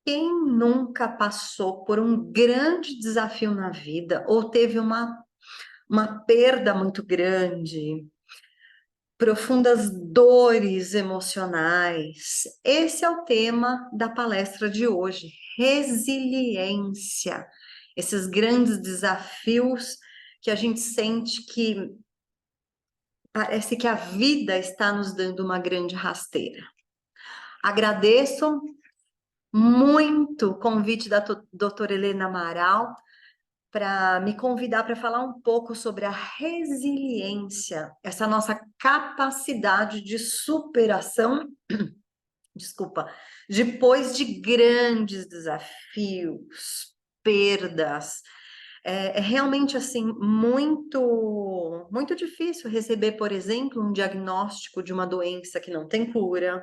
Quem nunca passou por um grande desafio na vida ou teve uma perda muito grande, profundas dores emocionais? Esse é o tema da palestra de hoje, resiliência. Esses grandes desafios que a gente sente que parece que a vida está nos dando uma grande rasteira. Agradeço muito o convite da doutora Helena Amaral para me convidar para falar um pouco sobre a resiliência, essa nossa capacidade de superação, desculpa, depois de grandes desafios, perdas. É realmente assim muito difícil receber, por exemplo, um diagnóstico de uma doença que não tem cura,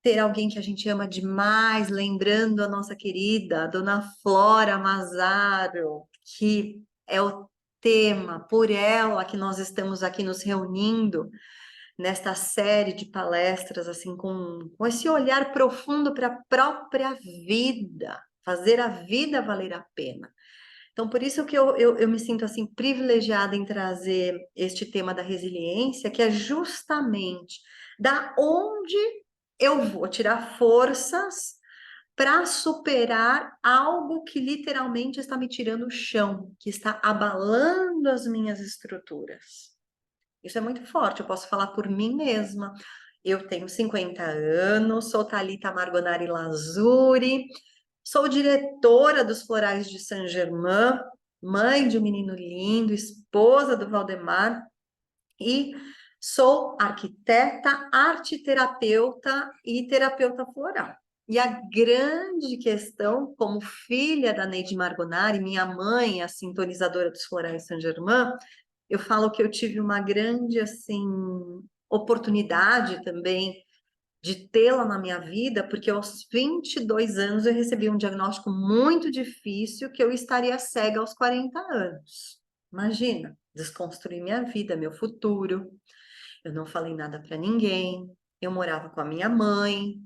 ter alguém que a gente ama demais, lembrando a nossa querida Dona Flora Mazaro, que é o tema, por ela que nós estamos aqui nos reunindo nesta série de palestras, assim, com esse olhar profundo para a própria vida, fazer a vida valer a pena. Então, por isso que eu me sinto, assim, privilegiada em trazer este tema da resiliência, que é justamente da onde eu vou tirar forças para superar algo que literalmente está me tirando o chão, que está abalando as minhas estruturas. Isso é muito forte, eu posso falar por mim mesma. Eu tenho 50 anos, sou Thalita Margonari Lazuri, sou diretora dos Florais de Saint-Germain, mãe de um menino lindo, esposa do Valdemar, e sou arquiteta, arteterapeuta e terapeuta floral. E a grande questão, como filha da Neide Margonari, minha mãe, a sintonizadora dos Florais Saint-Germain, eu falo que eu tive uma grande, assim, oportunidade também de tê-la na minha vida, porque aos 22 anos eu recebi um diagnóstico muito difícil que eu estaria cega aos 40 anos. Imagina, desconstruir minha vida, meu futuro. Eu não falei nada para ninguém. Eu morava com a minha mãe.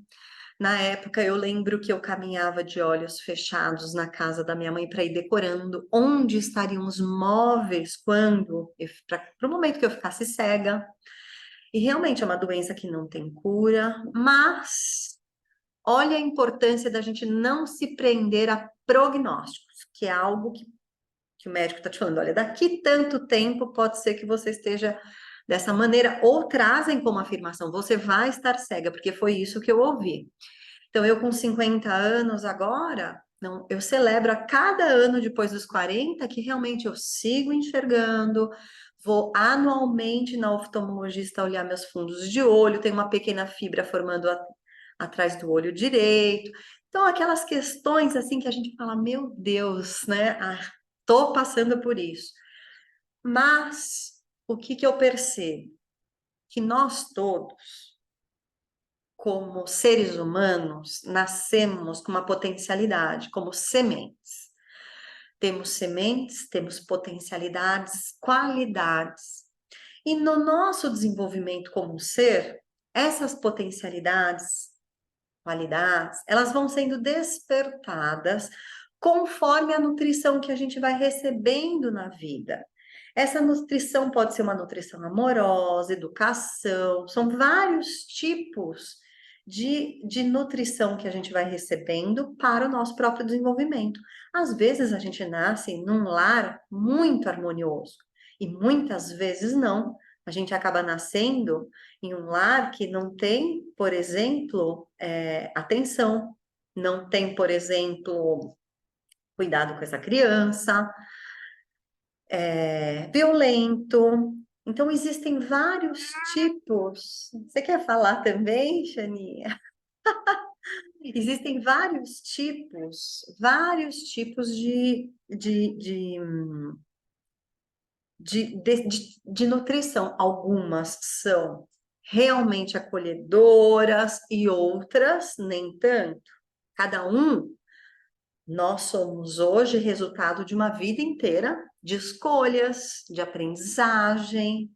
Na época, eu lembro que eu caminhava de olhos fechados na casa da minha mãe para ir decorando onde estariam os móveis para o momento que eu ficasse cega. E realmente é uma doença que não tem cura, mas olha a importância da gente não se prender a prognósticos, que é algo que o médico está te falando, olha, daqui tanto tempo pode ser que você esteja dessa maneira, ou trazem como afirmação, você vai estar cega, porque foi isso que eu ouvi. Então, eu com 50 anos agora, não, eu celebro a cada ano depois dos 40 que realmente eu sigo enxergando, vou anualmente na oftalmologista olhar meus fundos de olho, tem uma pequena fibra formando atrás do olho direito. Então, aquelas questões assim que a gente fala, meu Deus, né? Ah, tô passando por isso. Mas o que que eu percebo? Que nós todos, como seres humanos, nascemos com uma potencialidade, como sementes. Temos sementes, temos potencialidades, qualidades. E no nosso desenvolvimento como ser, essas potencialidades, qualidades, elas vão sendo despertadas conforme a nutrição que a gente vai recebendo na vida. Essa nutrição pode ser uma nutrição amorosa, educação, são vários tipos de nutrição que a gente vai recebendo para o nosso próprio desenvolvimento. Às vezes a gente nasce num lar muito harmonioso e muitas vezes não. A gente acaba nascendo em um lar que não tem, por exemplo, atenção, não tem, por exemplo, cuidado com essa criança, violento. Então, existem vários tipos. Você quer falar também, Xaninha? Existem vários tipos de nutrição. Algumas são realmente acolhedoras e outras nem tanto. Cada um, nós somos hoje resultado de uma vida inteira de escolhas, de aprendizagem,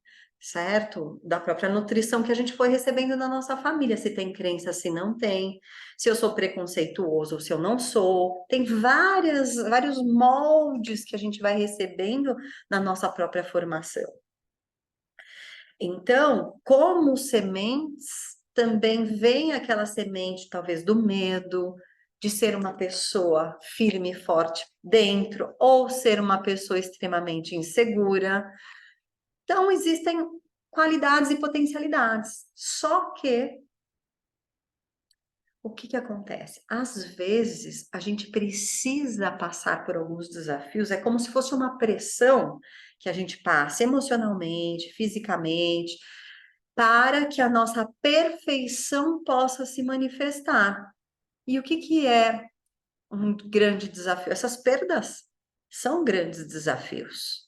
certo? Da própria nutrição que a gente foi recebendo na nossa família, se tem crença, se não tem, se eu sou preconceituoso ou se eu não sou. Tem vários moldes que a gente vai recebendo na nossa própria formação. Então, como sementes, também vem aquela semente, talvez, do medo, de ser uma pessoa firme e forte dentro, ou ser uma pessoa extremamente insegura. Então, existem qualidades e potencialidades. Só que, o que acontece? Às vezes, a gente precisa passar por alguns desafios, é como se fosse uma pressão que a gente passa emocionalmente, fisicamente, para que a nossa perfeição possa se manifestar. E o que é um grande desafio? Essas perdas são grandes desafios.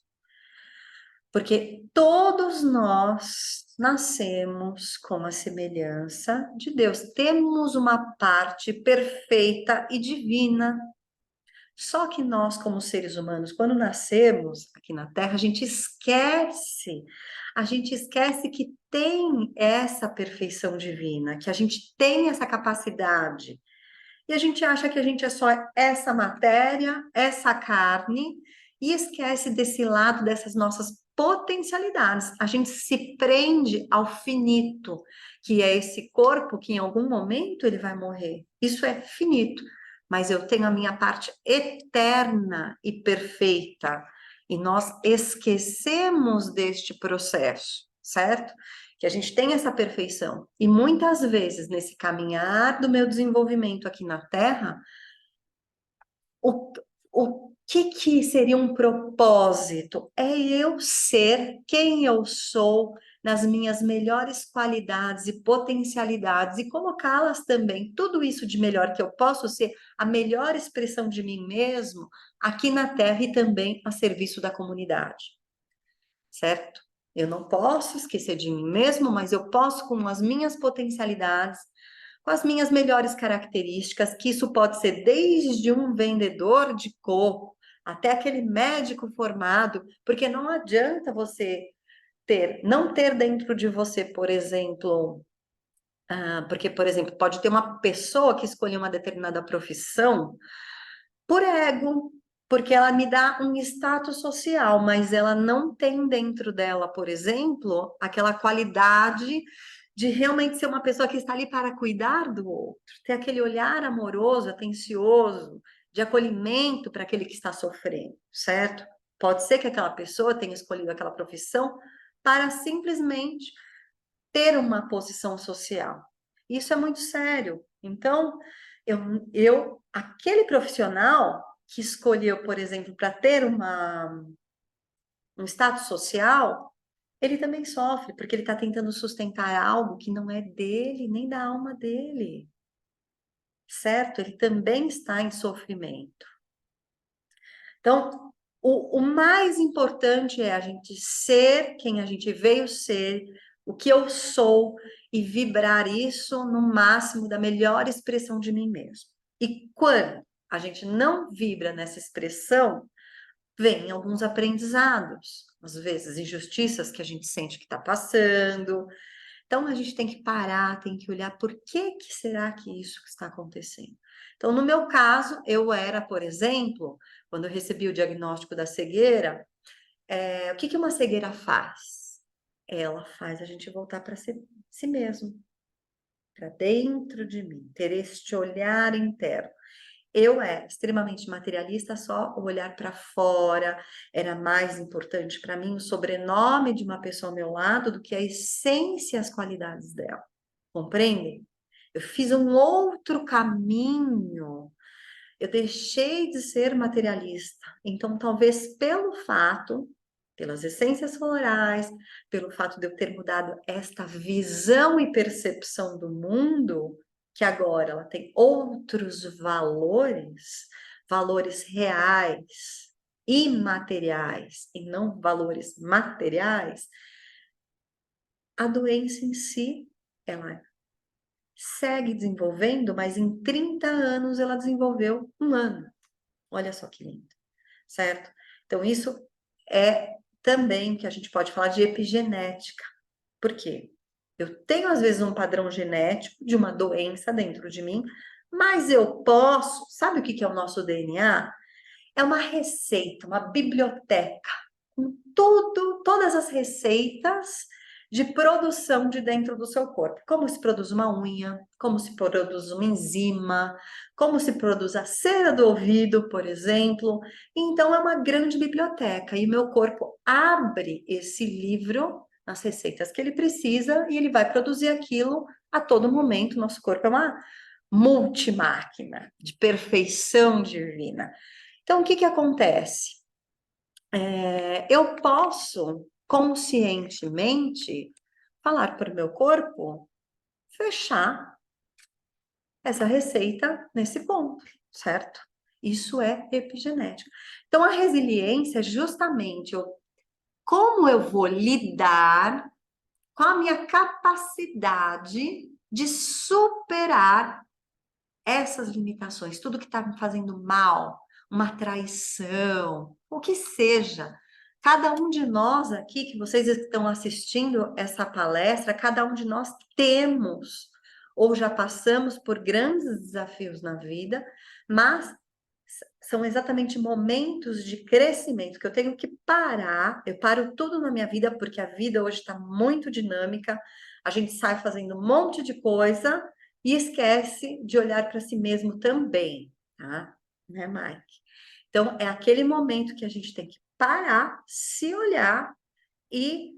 Porque todos nós nascemos com a semelhança de Deus. Temos uma parte perfeita e divina. Só que nós, como seres humanos, quando nascemos aqui na Terra, a gente esquece. A gente esquece que tem essa perfeição divina, que a gente tem essa capacidade. E a gente acha que a gente é só essa matéria, essa carne, e esquece desse lado, dessas nossas potencialidades. A gente se prende ao finito, que é esse corpo que em algum momento ele vai morrer. Isso é finito, mas eu tenho a minha parte eterna e perfeita. E nós esquecemos deste processo, certo? Que a gente tem essa perfeição. E muitas vezes, nesse caminhar do meu desenvolvimento aqui na Terra, o que seria um propósito? É eu ser quem eu sou, nas minhas melhores qualidades e potencialidades, e colocá-las também, tudo isso de melhor que eu posso ser, a melhor expressão de mim mesmo, aqui na Terra e também a serviço da comunidade, certo? Eu não posso esquecer de mim mesmo, mas eu posso, com as minhas potencialidades, com as minhas melhores características, que isso pode ser desde um vendedor de coco até aquele médico formado, porque não adianta você não ter dentro de você, por exemplo, porque, por exemplo, pode ter uma pessoa que escolhe uma determinada profissão por ego, porque ela me dá um status social, mas ela não tem dentro dela, por exemplo, aquela qualidade de realmente ser uma pessoa que está ali para cuidar do outro, ter aquele olhar amoroso, atencioso, de acolhimento para aquele que está sofrendo, certo? Pode ser que aquela pessoa tenha escolhido aquela profissão para simplesmente ter uma posição social. Isso é muito sério. Então, aquele profissional que escolheu, por exemplo, para ter um status social, ele também sofre, porque ele está tentando sustentar algo que não é dele, nem da alma dele, certo? Ele também está em sofrimento. Então, o mais importante é a gente ser quem a gente veio ser, o que eu sou, e vibrar isso no máximo da melhor expressão de mim mesmo. E quando a gente não vibra nessa expressão, vem alguns aprendizados, às vezes injustiças que a gente sente que está passando. Então a gente tem que parar, tem que olhar por que será que isso está acontecendo. Então, no meu caso, eu era, por exemplo, quando eu recebi o diagnóstico da cegueira, o que uma cegueira faz? Ela faz a gente voltar para si mesmo, para dentro de mim, ter este olhar interno. Eu era extremamente materialista, só o olhar para fora era mais importante para mim, o sobrenome de uma pessoa ao meu lado, do que a essência e as qualidades dela. Compreendem? Eu fiz um outro caminho. Eu deixei de ser materialista. Então, talvez pelo fato, pelas essências florais, pelo fato de eu ter mudado esta visão e percepção do mundo, que agora ela tem outros valores, valores reais, imateriais, e não valores materiais, a doença em si, ela segue desenvolvendo, mas em 30 anos ela desenvolveu um ano. Olha só que lindo, certo? Então, isso é também que a gente pode falar de epigenética. Por quê? Eu tenho, às vezes, um padrão genético de uma doença dentro de mim, mas eu posso... Sabe o que é o nosso DNA? É uma receita, uma biblioteca, com tudo, todas as receitas de produção de dentro do seu corpo. Como se produz uma unha, como se produz uma enzima, como se produz a cera do ouvido, por exemplo. Então, é uma grande biblioteca e meu corpo abre esse livro nas receitas que ele precisa e ele vai produzir aquilo a todo momento. Nosso corpo é uma multimáquina de perfeição divina. Então, o que acontece? Eu posso conscientemente falar para o meu corpo fechar essa receita nesse ponto, certo? Isso é epigenética. Então, a resiliência é justamente como eu vou lidar com a minha capacidade de superar essas limitações, tudo que está me fazendo mal, uma traição, o que seja. Cada um de nós aqui, que vocês estão assistindo essa palestra, cada um de nós temos ou já passamos por grandes desafios na vida, mas são exatamente momentos de crescimento que eu tenho que parar. Eu paro tudo na minha vida, porque a vida hoje está muito dinâmica, a gente sai fazendo um monte de coisa e esquece de olhar para si mesmo também, tá? Né, Mike? Então, é aquele momento que a gente tem que parar, se olhar e,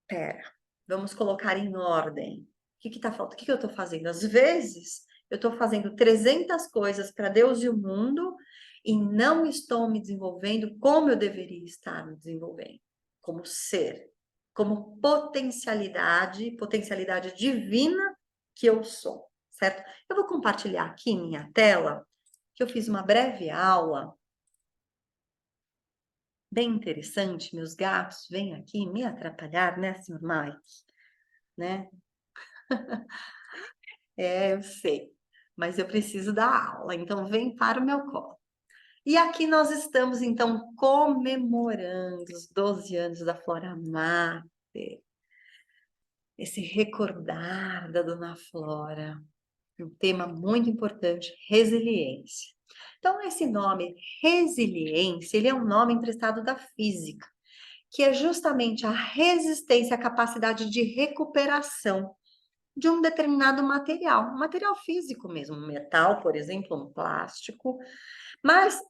pera, vamos colocar em ordem. O que tá faltando? O que eu estou fazendo? Às vezes, eu estou fazendo 300 coisas para Deus e o mundo e não estou me desenvolvendo como eu deveria estar me desenvolvendo, como ser, como potencialidade divina que eu sou, certo? Eu vou compartilhar aqui minha tela, que eu fiz uma breve aula bem interessante. Meus gatos vêm aqui me atrapalhar, né, senhor Mike? Né? Eu sei, mas eu preciso dar aula, então vem para o meu colo. E aqui nós estamos, então, comemorando os 12 anos da Flora Mater, esse recordar da Dona Flora, um tema muito importante, resiliência. Então, esse nome, resiliência, ele é um nome emprestado da física, que é justamente a resistência, a capacidade de recuperação de um determinado material, um material físico mesmo, um metal, por exemplo, um plástico. Mas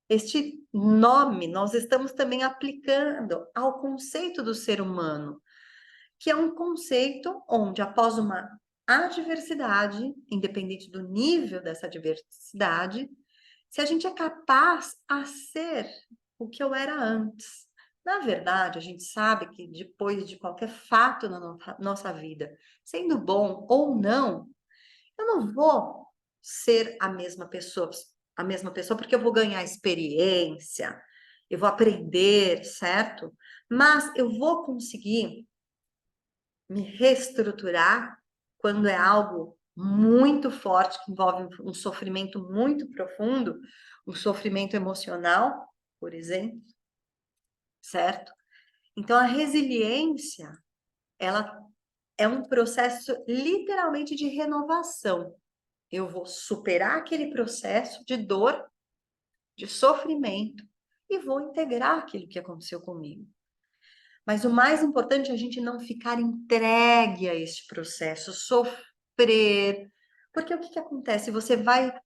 este nome nós estamos também aplicando ao conceito do ser humano, que é um conceito onde, após uma adversidade, independente do nível dessa adversidade, se a gente é capaz a ser o que eu era antes. Na verdade, a gente sabe que depois de qualquer fato na nossa vida, sendo bom ou não, eu não vou ser a mesma pessoa porque eu vou ganhar experiência, eu vou aprender, certo? Mas eu vou conseguir me reestruturar quando é algo muito forte, que envolve um sofrimento muito profundo, um sofrimento emocional, por exemplo, certo? Então, a resiliência, ela é um processo literalmente de renovação. Eu vou superar aquele processo de dor, de sofrimento, e vou integrar aquilo que aconteceu comigo. Mas o mais importante é a gente não ficar entregue a este processo, sofrer. Porque o que acontece? Você vai.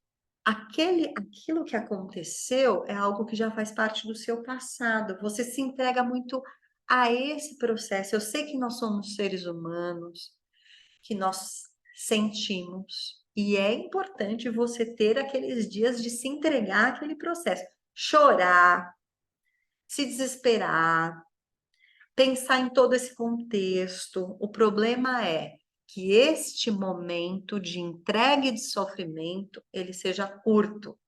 Aquilo que aconteceu é algo que já faz parte do seu passado. Você se entrega muito a esse processo. Eu sei que nós somos seres humanos, que nós sentimos. E é importante você ter aqueles dias de se entregar àquele processo. Chorar, se desesperar, pensar em todo esse contexto. O problema é que este momento de entrega e de sofrimento, ele seja curto.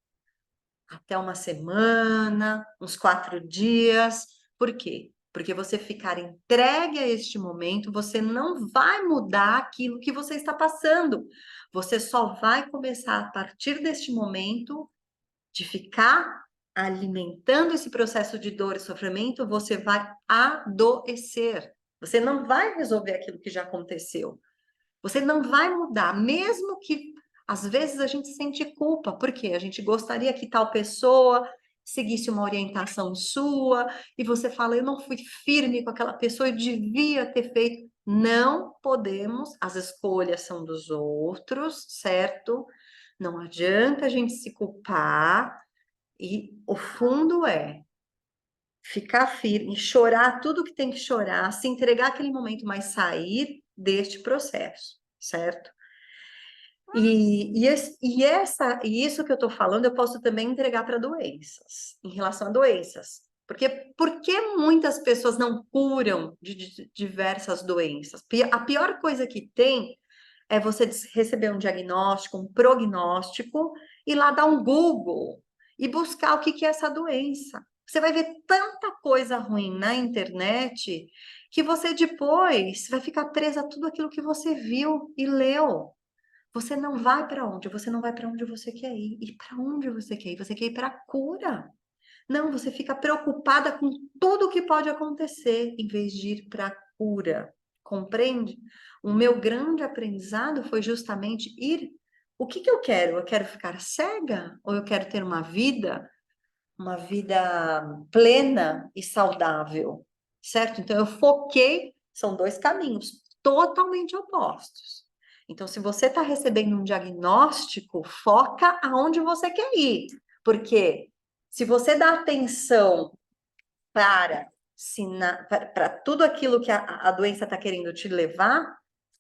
Até uma semana, uns 4 dias. Por quê? Porque você ficar entregue a este momento, você não vai mudar aquilo que você está passando. Você só vai começar a partir deste momento de ficar alimentando esse processo de dor e sofrimento, você vai adoecer. Você não vai resolver aquilo que já aconteceu. Você não vai mudar, mesmo que às vezes a gente sente culpa, porque a gente gostaria que tal pessoa seguisse uma orientação sua e você fala, eu não fui firme com aquela pessoa, eu devia ter feito. Não podemos, as escolhas são dos outros, certo? Não adianta a gente se culpar e o fundo é ficar firme, chorar tudo que tem que chorar, se entregar aquele momento, mas sair deste processo, certo? E isso que eu estou falando, eu posso também entregar para doenças, em relação a doenças. Porque por que muitas pessoas não curam de diversas doenças? A pior coisa que tem é você receber um diagnóstico, um prognóstico, e lá dar um Google e buscar o que que é essa doença. Você vai ver tanta coisa ruim na internet que você depois vai ficar presa a tudo aquilo que você viu e leu. Você não vai para onde? Você não vai para onde você quer ir. E para onde você quer ir? Você quer ir para a cura. Não, você fica preocupada com tudo que pode acontecer em vez de ir para a cura. Compreende? O meu grande aprendizado foi justamente ir. O que que eu quero? Eu quero ficar cega ou eu quero ter uma vida plena e saudável, certo? Então eu foquei, são dois caminhos totalmente opostos. Então, se você está recebendo um diagnóstico, foca aonde você quer ir. Porque se você dá atenção para tudo aquilo que a doença está querendo te levar,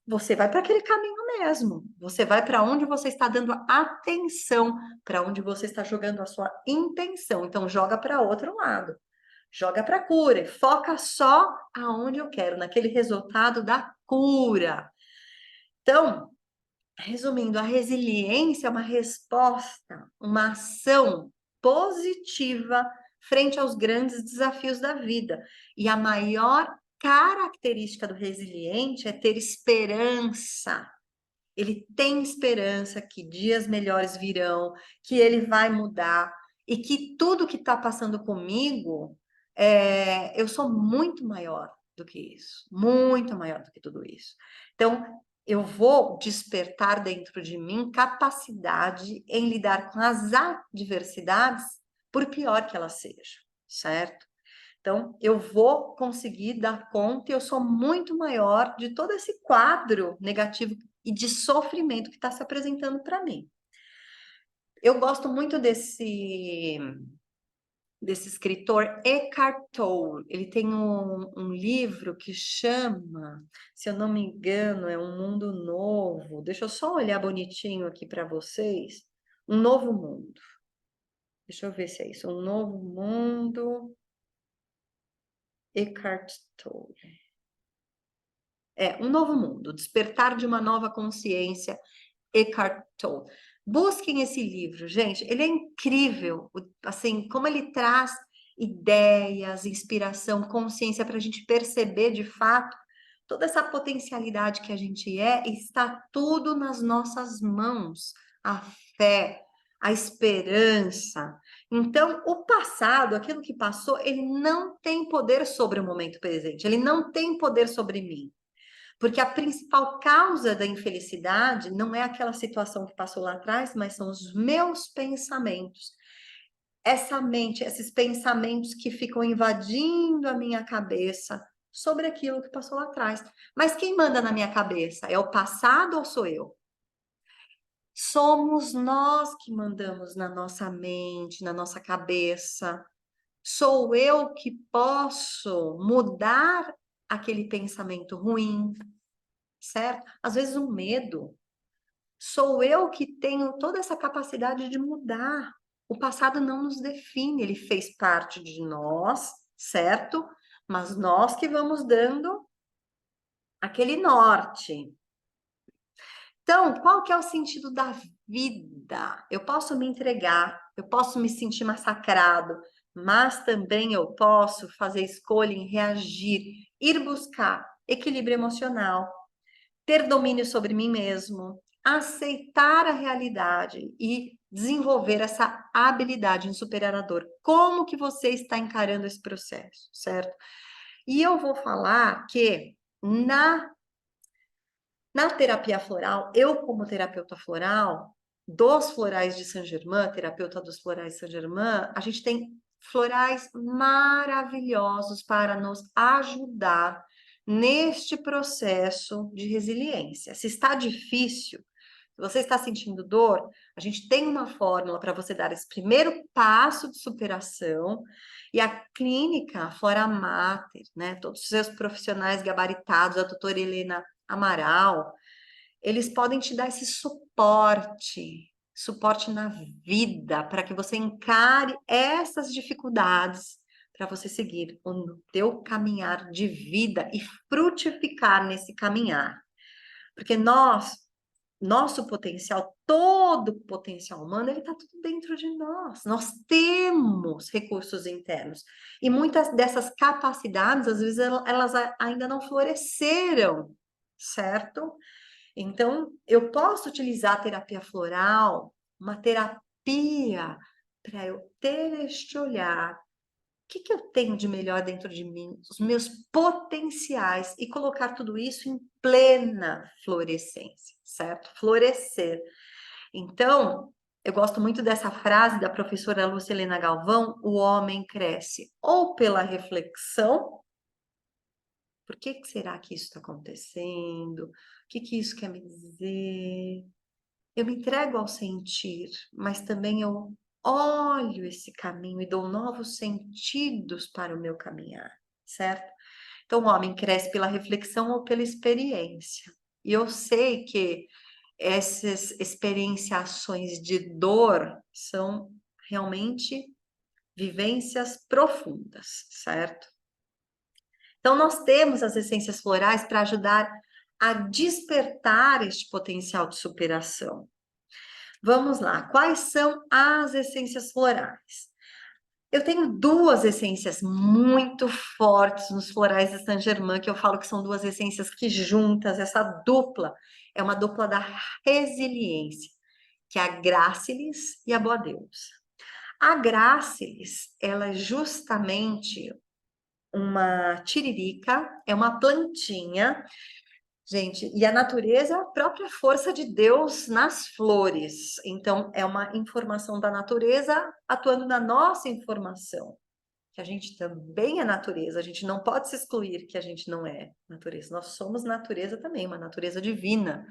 você vai para aquele caminho mesmo. Você vai para onde você está dando atenção, para onde você está jogando a sua intenção. Então, joga para outro lado. Joga para a cura e foca só aonde eu quero, naquele resultado da cura. Então, resumindo, a resiliência é uma resposta, uma ação positiva frente aos grandes desafios da vida. E a maior característica do resiliente é ter esperança. Ele tem esperança que dias melhores virão, que ele vai mudar e que tudo que está passando comigo, eu sou muito maior do que isso, muito maior do que tudo isso. Então, eu vou despertar dentro de mim capacidade em lidar com as adversidades, por pior que elas sejam, certo? Então, eu vou conseguir dar conta e eu sou muito maior de todo esse quadro negativo e de sofrimento que está se apresentando para mim. Eu gosto muito desse escritor Eckhart Tolle. Ele tem um livro que chama, se eu não me engano, é Um Mundo Novo. Deixa eu só olhar bonitinho aqui para vocês. Um Novo Mundo. Deixa eu ver se é isso. Um Novo Mundo. Eckhart Tolle. Um Novo Mundo. Despertar de uma Nova Consciência. Eckhart Tolle. Busquem esse livro, gente. Ele é incrível, assim, como ele traz ideias, inspiração, consciência para a gente perceber de fato toda essa potencialidade que a gente é, e está tudo nas nossas mãos. A fé, a esperança. Então, o passado, aquilo que passou, ele não tem poder sobre o momento presente, ele não tem poder sobre mim. Porque a principal causa da infelicidade não é aquela situação que passou lá atrás, mas são os meus pensamentos. Essa mente, esses pensamentos que ficam invadindo a minha cabeça sobre aquilo que passou lá atrás. Mas quem manda na minha cabeça? É o passado ou sou eu? Somos nós que mandamos na nossa mente, na nossa cabeça. Sou eu que posso mudar aquele pensamento ruim, certo? Às vezes um medo. Sou eu que tenho toda essa capacidade de mudar. O passado não nos define, ele fez parte de nós, certo? Mas nós que vamos dando aquele norte. Então, qual que é o sentido da vida? Eu posso me entregar, eu posso me sentir massacrado, mas também eu posso fazer escolha em reagir, ir buscar equilíbrio emocional, ter domínio sobre mim mesmo, aceitar a realidade e desenvolver essa habilidade em superar a dor. Como que você está encarando esse processo, certo? E eu vou falar que na terapia floral, eu como terapeuta floral, dos florais de Saint-Germain, terapeuta dos florais de Saint-Germain, a gente tem florais maravilhosos para nos ajudar neste processo de resiliência. Se está difícil, se você está sentindo dor, a gente tem uma fórmula para você dar esse primeiro passo de superação. E a clínica Flora Mater, né? Todos os seus profissionais gabaritados, a doutora Helena Amaral, eles podem te dar esse suporte na vida, para que você encare essas dificuldades, para você seguir o teu caminhar de vida e frutificar nesse caminhar. Porque nosso potencial, todo o potencial humano, ele está tudo dentro de nós. Nós temos recursos internos. E muitas dessas capacidades, às vezes, elas ainda não floresceram, certo? Então, eu posso utilizar a terapia floral, uma terapia, para eu ter este olhar. O que eu tenho de melhor dentro de mim? Os meus potenciais e colocar tudo isso em plena florescência, certo? Florescer. Então, eu gosto muito dessa frase da professora Lucilena Galvão: o homem cresce ou pela reflexão. Por que será que isso está acontecendo? O que isso quer me dizer? Eu me entrego ao sentir, mas também eu olho esse caminho e dou novos sentidos para o meu caminhar, certo? Então, o homem cresce pela reflexão ou pela experiência. E eu sei que essas experienciações de dor são realmente vivências profundas, certo? Então, nós temos as essências florais para ajudar a despertar este potencial de superação. Vamos lá, quais são as essências florais? Eu tenho duas essências muito fortes nos florais de Saint-Germain, que eu falo que são duas essências que juntas, essa dupla, é uma dupla da resiliência, que é a Grácilis e a Boa Deusa. A Grácilis, ela é justamente uma tiririca, é uma plantinha, gente, e a natureza é a própria força de Deus nas flores. Então, é uma informação da natureza atuando na nossa informação, que a gente também é natureza, a gente não pode se excluir que a gente não é natureza. Nós somos natureza também, uma natureza divina.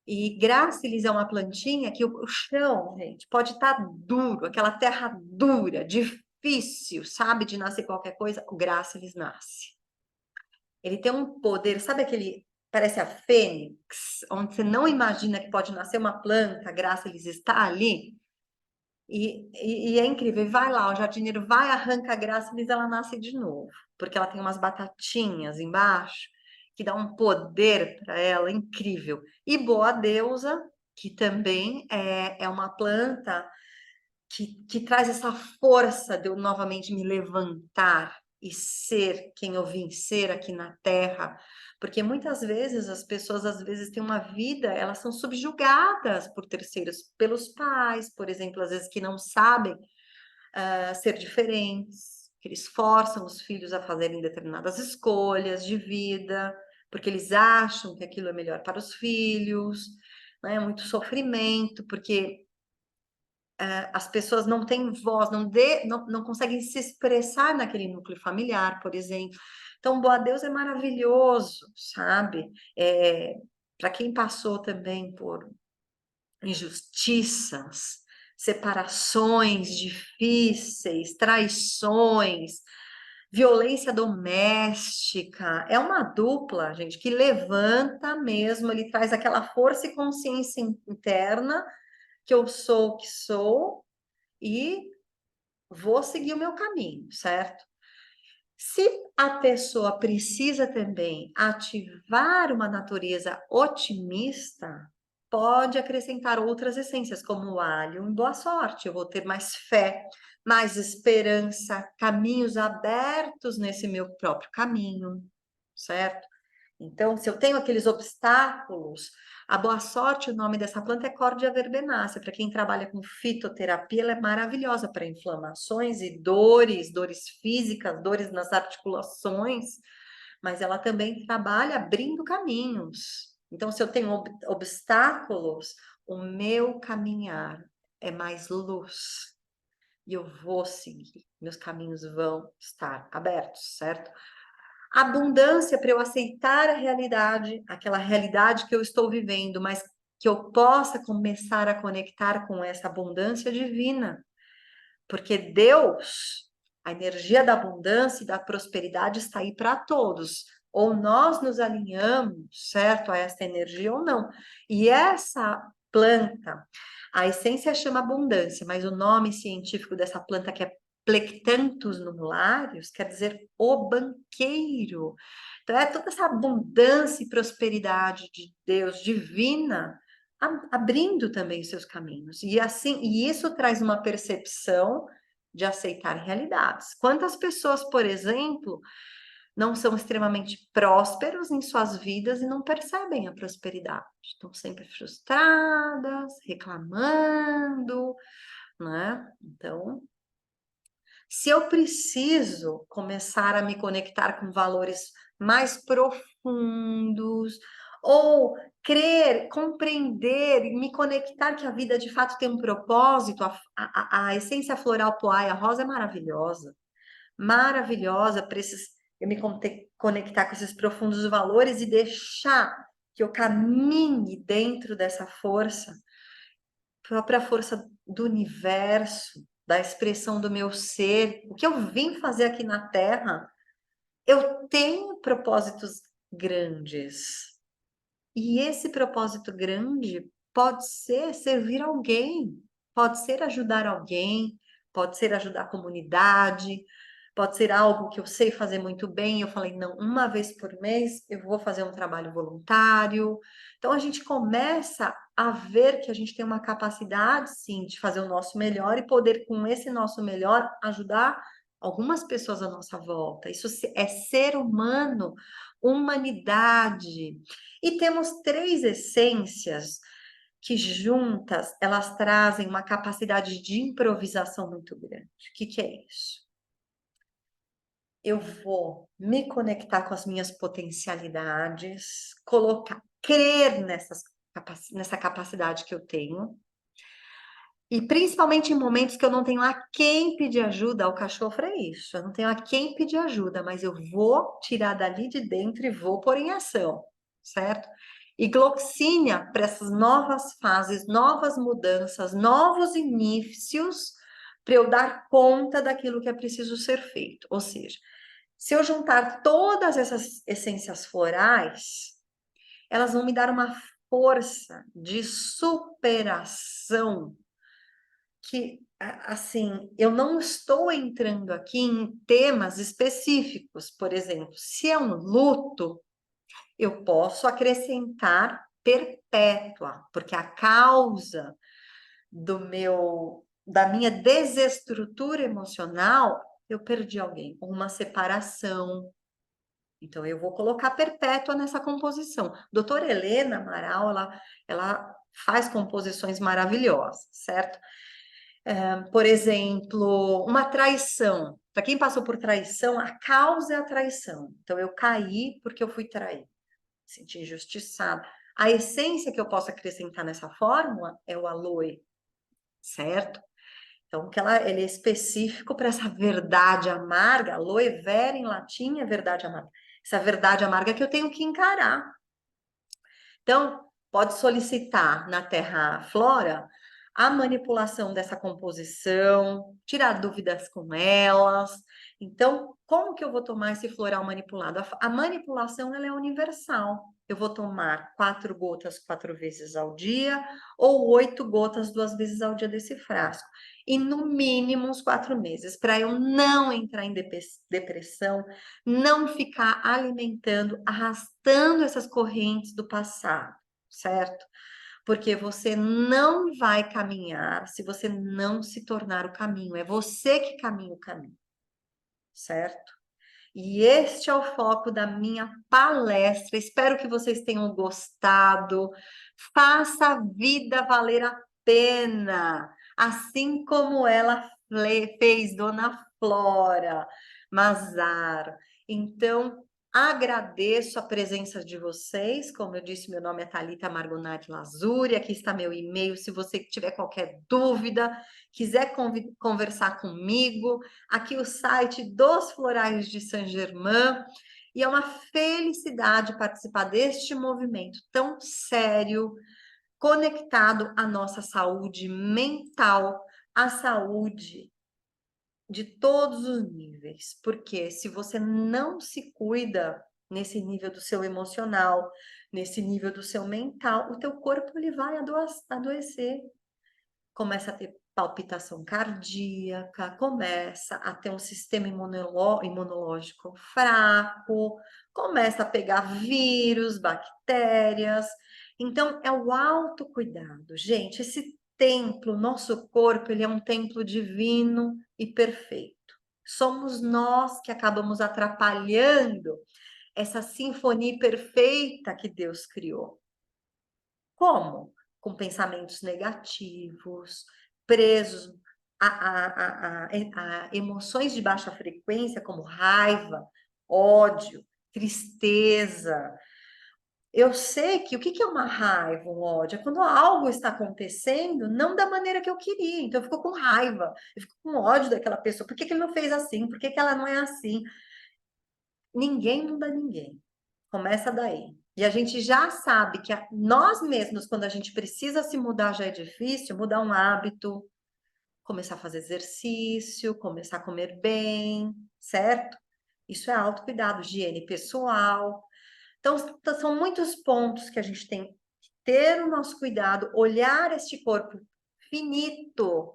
E Grácilis é uma plantinha que o chão, gente, pode estar duro, aquela terra dura, difícil, sabe, de nascer qualquer coisa, o Grácilis nasce. Ele tem um poder, sabe aquele, parece a fênix, onde você não imagina que pode nascer uma planta, a Grácilis está ali, e é incrível, e vai lá, o jardineiro vai, arranca a Grácilis, ela nasce de novo, porque ela tem umas batatinhas embaixo, que dá um poder para ela incrível. E Boa Deusa, que também é uma planta que traz essa força de eu novamente me levantar e ser quem eu vim ser aqui na Terra, porque muitas vezes as pessoas às vezes têm uma vida, elas são subjugadas por terceiros, pelos pais, por exemplo, às vezes que não sabem ser diferentes, que eles forçam os filhos a fazerem determinadas escolhas de vida, porque eles acham que aquilo é melhor para os filhos, né? Muito sofrimento, porque as pessoas não têm voz, não conseguem se expressar naquele núcleo familiar, por exemplo. Então, Boa Deus é maravilhoso, sabe? Para quem passou também por injustiças, separações difíceis, traições, violência doméstica, é uma dupla, gente, que levanta mesmo, ele traz aquela força e consciência interna que eu sou o que sou e vou seguir o meu caminho, certo? Se a pessoa precisa também ativar uma natureza otimista, pode acrescentar outras essências, como o alho e boa sorte. Eu vou ter mais fé, mais esperança, caminhos abertos nesse meu próprio caminho, certo? Então, se eu tenho aqueles obstáculos, a boa sorte, o nome dessa planta é Cordia verbenácea. Para quem trabalha com fitoterapia, ela é maravilhosa para inflamações e dores, dores físicas, dores nas articulações, mas ela também trabalha abrindo caminhos. Então, se eu tenho obstáculos, o meu caminhar é mais luz. E eu vou seguir, meus caminhos vão estar abertos, certo? Abundância para eu aceitar a realidade, aquela realidade que eu estou vivendo, mas que eu possa começar a conectar com essa abundância divina. Porque Deus, a energia da abundância e da prosperidade está aí para todos. Ou nós nos alinhamos, certo, a essa energia ou não. E essa planta, a essência chama abundância, mas o nome científico dessa planta, que é Plectanthus numularius, quer dizer o banqueiro. Então é toda essa abundância e prosperidade de Deus divina abrindo também os seus caminhos. E assim, e isso traz uma percepção de aceitar realidades. Quantas pessoas, por exemplo, não são extremamente prósperos em suas vidas e não percebem a prosperidade? Estão sempre frustradas, reclamando, né? Então, se eu preciso começar a me conectar com valores mais profundos, ou crer, compreender, me conectar que a vida de fato tem um propósito, a essência floral Poaia Rosa é maravilhosa, maravilhosa para eu me conectar com esses profundos valores e deixar que eu caminhe dentro dessa força, própria força do universo, da expressão do meu ser, o que eu vim fazer aqui na Terra, eu tenho propósitos grandes. E esse propósito grande pode ser servir alguém, pode ser ajudar alguém, pode ser ajudar a comunidade, pode ser algo que eu sei fazer muito bem. Eu falei, não, uma vez por mês eu vou fazer um trabalho voluntário. Então a gente começa a ver que a gente tem uma capacidade, sim, de fazer o nosso melhor e poder, com esse nosso melhor, ajudar algumas pessoas à nossa volta. Isso é ser humano, humanidade. E temos três essências que juntas elas trazem uma capacidade de improvisação muito grande. O que é isso? Eu vou me conectar com as minhas potencialidades, crer nessa capacidade que eu tenho. E principalmente em momentos que eu não tenho a quem pedir ajuda, o cachorro é isso, eu não tenho a quem pedir ajuda, mas eu vou tirar dali de dentro e vou pôr em ação, certo? E gloxínia para essas novas fases, novas mudanças, novos inícios, para eu dar conta daquilo que é preciso ser feito. Ou seja, se eu juntar todas essas essências florais, elas vão me dar uma força de superação que, assim, eu não estou entrando aqui em temas específicos. Por exemplo, se é um luto, eu posso acrescentar perpétua, porque a causa da minha desestrutura emocional, eu perdi alguém, uma separação. Então, eu vou colocar perpétua nessa composição. Doutora Helena Amaral, ela faz composições maravilhosas, certo? Por exemplo, uma traição. Para quem passou por traição, a causa é a traição. Então, eu caí porque eu fui traída, senti injustiçada. A essência que eu posso acrescentar nessa fórmula é o aloe, certo? Então, ele é específico para essa verdade amarga. Aloe vera em latim é verdade amarga. Essa verdade amarga que eu tenho que encarar. Então, pode solicitar na Terra Flora a manipulação dessa composição, tirar dúvidas com elas. Então, como que eu vou tomar esse floral manipulado? A manipulação ela é universal. Eu vou tomar 4 gotas 4 vezes ao dia ou 8 gotas 2 vezes ao dia desse frasco. E no mínimo uns 4 meses, para eu não entrar em depressão, não ficar alimentando, arrastando essas correntes do passado, certo? Porque você não vai caminhar se você não se tornar o caminho. É você que caminha o caminho, certo? E este é o foco da minha palestra. Espero que vocês tenham gostado. Faça a vida valer a pena, assim como ela fez Dona Flora Mazar. Então, agradeço a presença de vocês. Como eu disse, meu nome é Thalita Margonati Lazuri. Aqui está meu e-mail. Se você tiver qualquer dúvida, quiser conversar comigo, aqui o site dos Florais de Saint-Germain. E é uma felicidade participar deste movimento tão sério, conectado à nossa saúde mental, à saúde de todos os níveis. Porque se você não se cuida nesse nível do seu emocional, nesse nível do seu mental, o teu corpo ele vai adoecer. Começa a ter palpitação cardíaca, começa a ter um sistema imunológico fraco, começa a pegar vírus, bactérias. Então, é o autocuidado. Gente, esse templo, nosso corpo, ele é um templo divino e perfeito. Somos nós que acabamos atrapalhando essa sinfonia perfeita que Deus criou. Como? Com pensamentos negativos, presos a emoções de baixa frequência, como raiva, ódio, tristeza. Eu sei que o que é uma raiva, um ódio? É quando algo está acontecendo não da maneira que eu queria. Então, eu fico com raiva, eu fico com ódio daquela pessoa. Por que ele não fez assim? Por que ela não é assim? Ninguém muda ninguém. Começa daí. E a gente já sabe que nós mesmos, quando a gente precisa se mudar, já é difícil, mudar um hábito, começar a fazer exercício, começar a comer bem, certo? Isso é autocuidado, higiene pessoal. Então, são muitos pontos que a gente tem que ter o nosso cuidado, olhar este corpo finito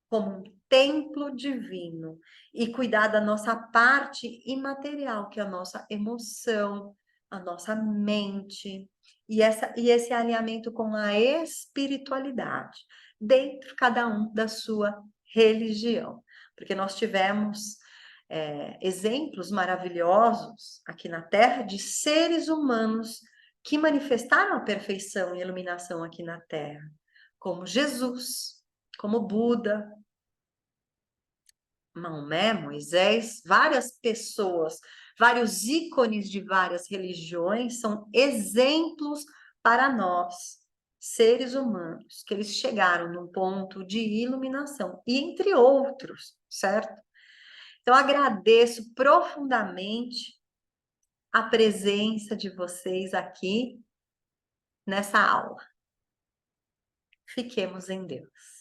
como um templo divino e cuidar da nossa parte imaterial, que é a nossa emoção, a nossa mente, e esse alinhamento com a espiritualidade, dentro de cada um da sua religião. Porque nós tivemos exemplos maravilhosos aqui na Terra de seres humanos que manifestaram a perfeição e iluminação aqui na Terra, como Jesus, como Buda, Maomé, Moisés, várias pessoas, vários ícones de várias religiões são exemplos para nós, seres humanos, que eles chegaram num ponto de iluminação, e entre outros, certo? Então, agradeço profundamente a presença de vocês aqui nessa aula. Fiquemos em Deus.